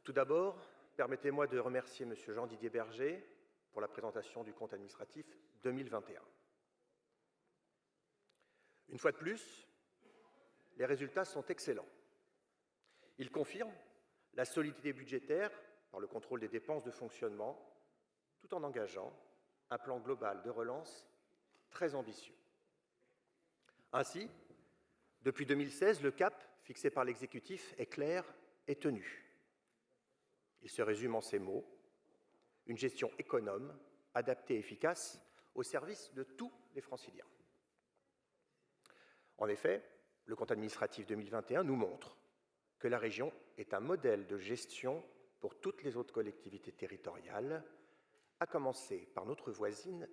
Tout d'abord, permettez-moi de remercier M. Jean-Didier Berger pour la présentation du compte administratif 2021. Une fois de plus, les résultats sont excellents. Ils confirment la solidité budgétaire par le contrôle des dépenses de fonctionnement, tout en engageant un plan global de relance très ambitieux. Ainsi, depuis 2016, le cap fixé par l'exécutif est clair et tenu. Il se résume en ces mots: une gestion économe, adaptée et efficace au service de tous les Franciliens. En effet, le compte administratif 2021 nous montre que la région est un modèle de gestion pour toutes les autres collectivités territoriales, à commencer par notre voisine,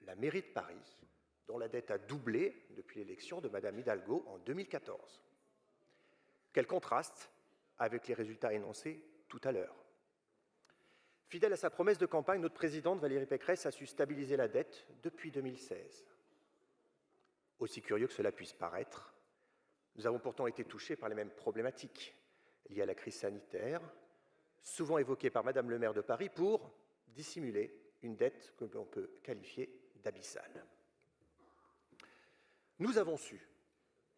la mairie de Paris, dont la dette a doublé depuis l'élection de Mme Hidalgo en 2014. Quel contraste avec les résultats énoncés tout à l'heure. Fidèle à sa promesse de campagne, notre présidente Valérie Pécresse a su stabiliser la dette depuis 2016. Aussi curieux que cela puisse paraître, nous avons pourtant été touchés par les mêmes problématiques liées à la crise sanitaire, souvent évoquées par Madame le maire de Paris pour dissimuler une dette que l'on peut qualifier d'abyssale. Nous avons su,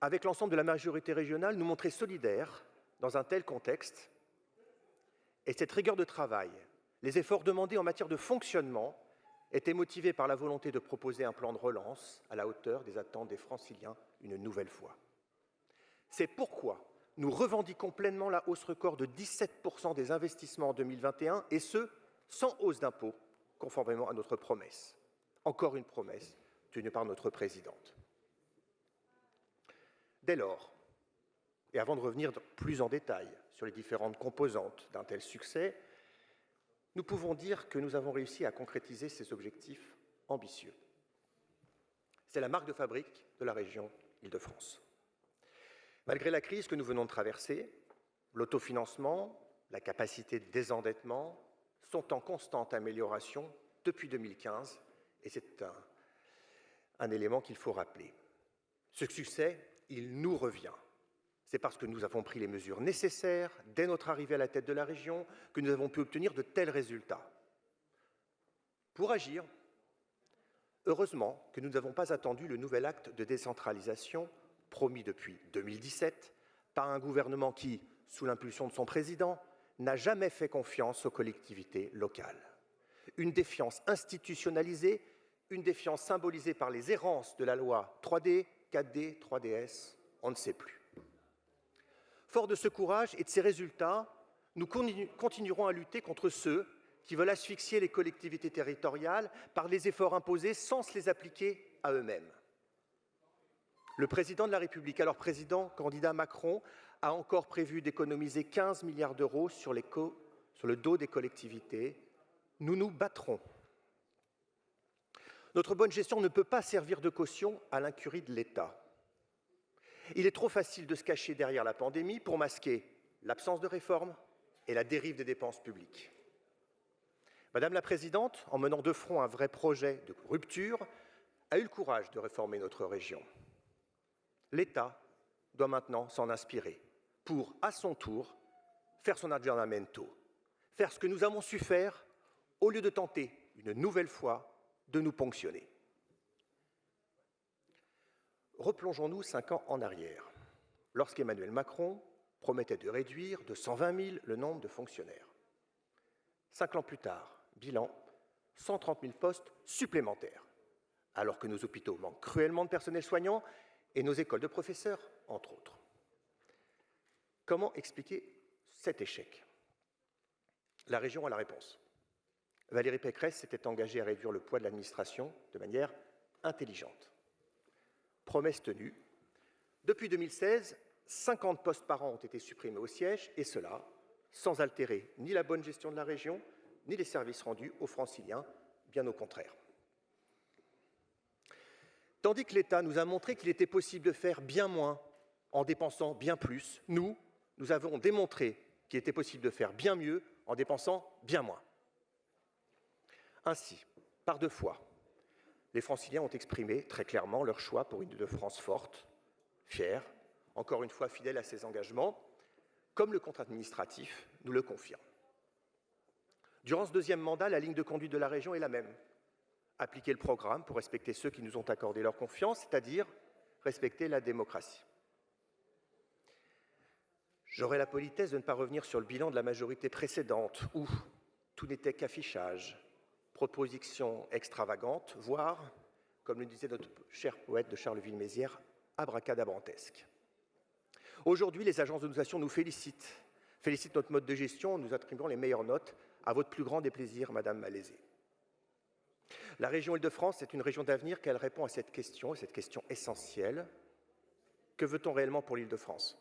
avec l'ensemble de la majorité régionale, nous montrer solidaires dans un tel contexte, et cette rigueur de travail, les efforts demandés en matière de fonctionnement étaient motivés par la volonté de proposer un plan de relance à la hauteur des attentes des Franciliens une nouvelle fois. C'est pourquoi nous revendiquons pleinement la hausse record de 17% des investissements en 2021, et ce, sans hausse d'impôts, conformément à notre promesse. Encore une promesse tenue par notre présidente. Dès lors, et avant de revenir plus en détail sur les différentes composantes d'un tel succès, nous pouvons dire que nous avons réussi à concrétiser ces objectifs ambitieux. C'est la marque de fabrique de la région Île-de-France. Malgré la crise que nous venons de traverser, l'autofinancement, la capacité de désendettement sont en constante amélioration depuis 2015, et c'est un élément qu'il faut rappeler. Ce succès, il nous revient. C'est parce que nous avons pris les mesures nécessaires dès notre arrivée à la tête de la région que nous avons pu obtenir de tels résultats. Pour agir, heureusement que nous n'avons pas attendu le nouvel acte de décentralisation promis depuis 2017 par un gouvernement qui, sous l'impulsion de son président, n'a jamais fait confiance aux collectivités locales. Une défiance institutionnalisée, une défiance symbolisée par les errances de la loi 3D, 4D, 3DS, on ne sait plus. Fort de ce courage et de ces résultats, nous continuerons à lutter contre ceux qui veulent asphyxier les collectivités territoriales par les efforts imposés sans se les appliquer à eux-mêmes. Le président de la République, alors président candidat Macron, a encore prévu d'économiser 15 milliards d'euros sur le dos des collectivités. Nous nous battrons. Notre bonne gestion ne peut pas servir de caution à l'incurie de l'État. Il est trop facile de se cacher derrière la pandémie pour masquer l'absence de réforme et la dérive des dépenses publiques. Madame la Présidente, en menant de front un vrai projet de rupture, a eu le courage de réformer notre région. L'État doit maintenant s'en inspirer pour, à son tour, faire son aggiornamento, faire ce que nous avons su faire au lieu de tenter une nouvelle fois de nous ponctionner. Replongeons-nous 5 ans en arrière, lorsqu'Emmanuel Macron promettait de réduire de 120 000 le nombre de fonctionnaires. 5 ans plus tard, bilan, 130 000 postes supplémentaires, alors que nos hôpitaux manquent cruellement de personnel soignant et nos écoles de professeurs, entre autres. Comment expliquer cet échec? La région a la réponse. Valérie Pécresse s'était engagée à réduire le poids de l'administration de manière intelligente. Promesse tenue. Depuis 2016, 50 postes par an ont été supprimés au siège, et cela sans altérer ni la bonne gestion de la région, ni les services rendus aux Franciliens, bien au contraire. Tandis que l'État nous a montré qu'il était possible de faire bien moins en dépensant bien plus, nous avons démontré qu'il était possible de faire bien mieux en dépensant bien moins. Ainsi, par 2 fois, les Franciliens ont exprimé très clairement leur choix pour une Île-de-France forte, fière, encore une fois fidèle à ses engagements, comme le compte administratif nous le confirme. Durant ce deuxième mandat, la ligne de conduite de la région est la même. Appliquer le programme pour respecter ceux qui nous ont accordé leur confiance, c'est-à-dire respecter la démocratie. J'aurai la politesse de ne pas revenir sur le bilan de la majorité précédente, où tout n'était qu'affichage, propositions extravagantes, voire, comme le disait notre cher poète de Charleville-Mézières, abracadabrantesque. Aujourd'hui, les agences de notation nous félicitent notre mode de gestion en nous attribuant les meilleures notes, à votre plus grand déplaisir, Madame Malézé. La région Île-de-France est une région d'avenir qu'elle répond à cette question essentielle. Que veut-on réellement pour l'Île-de-France?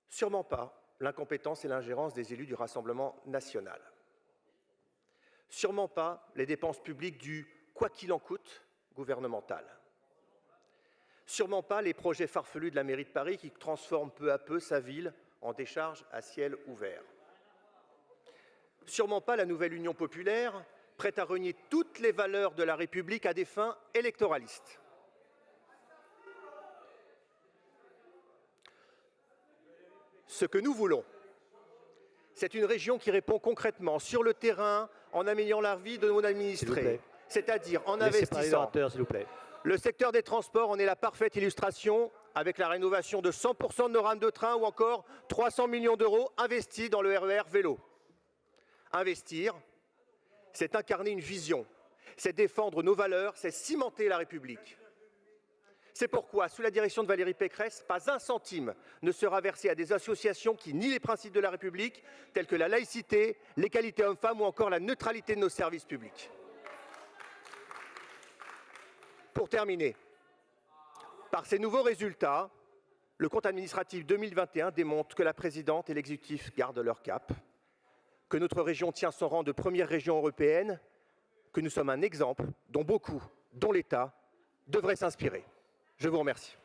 Sûrement pas l'incompétence et l'ingérence des élus du Rassemblement national. Sûrement pas les dépenses publiques du « quoi qu'il en coûte » gouvernemental. Sûrement pas les projets farfelus de la mairie de Paris qui transforment peu à peu sa ville en décharge à ciel ouvert. Sûrement pas la nouvelle Union populaire, prête à renier toutes les valeurs de la République à des fins électoralistes. Ce que nous voulons, c'est une région qui répond concrètement sur le terrain en améliorant la vie de nos administrés, c'est-à-dire en investissant. S'il vous plaît. Le secteur des transports en est la parfaite illustration avec la rénovation de 100% de nos rames de train ou encore 300 millions d'euros investis dans le RER vélo. Investir, c'est incarner une vision, c'est défendre nos valeurs, c'est cimenter la République. C'est pourquoi, sous la direction de Valérie Pécresse, pas un centime ne sera versé à des associations qui nient les principes de la République, tels que la laïcité, l'égalité homme-femme ou encore la neutralité de nos services publics. Pour terminer, par ces nouveaux résultats, le compte administratif 2021 démontre que la présidente et l'exécutif gardent leur cap, que notre région tient son rang de première région européenne, que nous sommes un exemple dont beaucoup, dont l'État, devraient s'inspirer. Je vous remercie.